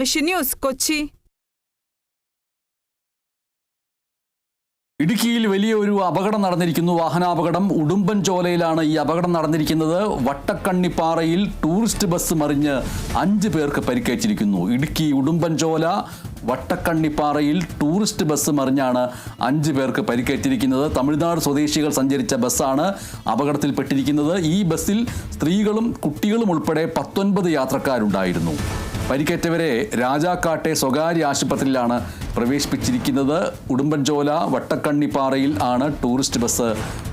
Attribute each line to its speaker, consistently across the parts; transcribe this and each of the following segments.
Speaker 1: Asia news Kochi.
Speaker 2: ഇടുക്കിയിൽ വലിയൊരു അപകടം നടന്നിരിക്കുന്നു. വാഹനാപകടം. ഉടുമ്പൻചോലയിലാണ് ഈ അപകടം നടന്നിരിക്കുന്നത്. വട്ടക്കണ്ണിപ്പാറയിൽ ടൂറിസ്റ്റ് ബസ് മറിഞ്ഞ് 5 പേർക്ക് പരിക്കേറ്റിരിക്കുന്നു. ഇടുക്കി ഉടുമ്പൻചോല വട്ടക്കണ്ണിപ്പാറയിൽ ടൂറിസ്റ്റ് ബസ് മറിഞ്ഞാണ് 5 പേർക്ക് പരിക്കേറ്റിരിക്കുന്നത്. തമിഴ്നാട് സ്വദേശികൾ സഞ്ചരിച്ച ബസ്സാണ് അപകടത്തിൽപ്പെട്ടിരിക്കുന്നത്. ഈ ബസ്സിൽ സ്ത്രീകളും കുട്ടികളും ഉൾപ്പെടെ 19 യാത്രക്കാരുണ്ടായിരുന്നു. പരിക്കേറ്റവരെ രാജാക്കാട്ടെ സ്വകാര്യ ആശുപത്രിയിലാണ് പ്രവേശിപ്പിച്ചിരിക്കുന്നത്. ഉടുമ്പൻചോല വട്ടക്കണ്ണിപ്പാറയിൽ ആണ് ടൂറിസ്റ്റ് ബസ്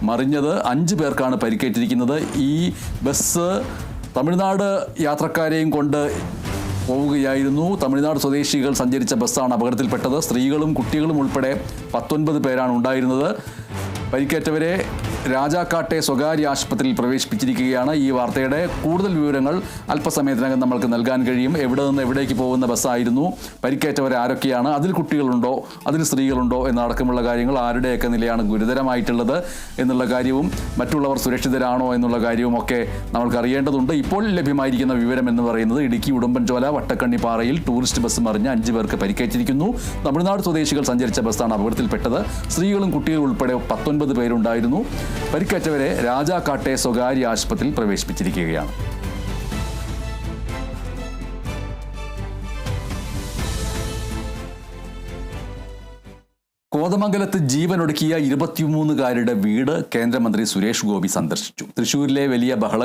Speaker 2: മറിഞ്ഞത്. 5 പേർക്കാണ് പരിക്കേറ്റിരിക്കുന്നത്. ഈ ബസ് തമിഴ്നാട് യാത്രക്കാരെയും കൊണ്ട് പോവുകയായിരുന്നു. തമിഴ്നാട് സ്വദേശികൾ സഞ്ചരിച്ച ബസ്സാണ് അപകടത്തിൽപ്പെട്ടത്. സ്ത്രീകളും കുട്ടികളും ഉൾപ്പെടെ 19 പേരാണ് ഉണ്ടായിരുന്നത്. പരിക്കേറ്റവരെ രാജാക്കാട്ടെ സ്വകാര്യ ആശുപത്രിയിൽ പ്രവേശിപ്പിച്ചിരിക്കുകയാണ്. ഈ വാർത്തയുടെ കൂടുതൽ വിവരങ്ങൾ അല്പസമയത്തിനകം നമ്മൾക്ക് നൽകാൻ കഴിയും. എവിടെ നിന്ന് എവിടേക്ക് പോകുന്ന ബസ്സായിരുന്നു, പരിക്കേറ്റവർ ആരൊക്കെയാണ്, അതിൽ കുട്ടികളുണ്ടോ, അതിൽ സ്ത്രീകളുണ്ടോ എന്നടക്കമുള്ള കാര്യങ്ങൾ, ആരുടെയൊക്കെ നിലയാണ് ഗുരുതരമായിട്ടുള്ളത് എന്നുള്ള കാര്യവും മറ്റുള്ളവർ സുരക്ഷിതരാണോ എന്നുള്ള കാര്യവും ഒക്കെ നമ്മൾക്ക് അറിയേണ്ടതുണ്ട്. ഇപ്പോൾ ലഭ്യമായിരിക്കുന്ന വിവരം എന്ന് പറയുന്നത് ഇടുക്കി ഉടുമ്പൻചോല വട്ടക്കണ്ണിപ്പാറയിൽ ടൂറിസ്റ്റ് ബസ് മറിഞ്ഞ് 5 പേർക്ക് പരിക്കേറ്റിരിക്കുന്നു. തമിഴ്നാട് സ്വദേശികൾ സഞ്ചരിച്ച ബസ്സാണ് അപകടത്തിൽപ്പെട്ടത്. സ്ത്രീകളും കുട്ടികളും ഉൾപ്പെടെ 19 പേരുണ്ടായിരുന്നു. പരിക്കേറ്റവരെ രാജാക്കാട്ടെ സ്വകാര്യ ആശുപത്രിയിൽ പ്രവേശിപ്പിച്ചിരിക്കുകയാണ്. കോതമംഗലത്ത് ജീവനൊടുക്കിയ 23-കാരുടെ വീട് കേന്ദ്രമന്ത്രി സുരേഷ് ഗോപി സന്ദർശിച്ചു. തൃശൂരിലെ വലിയ ബഹള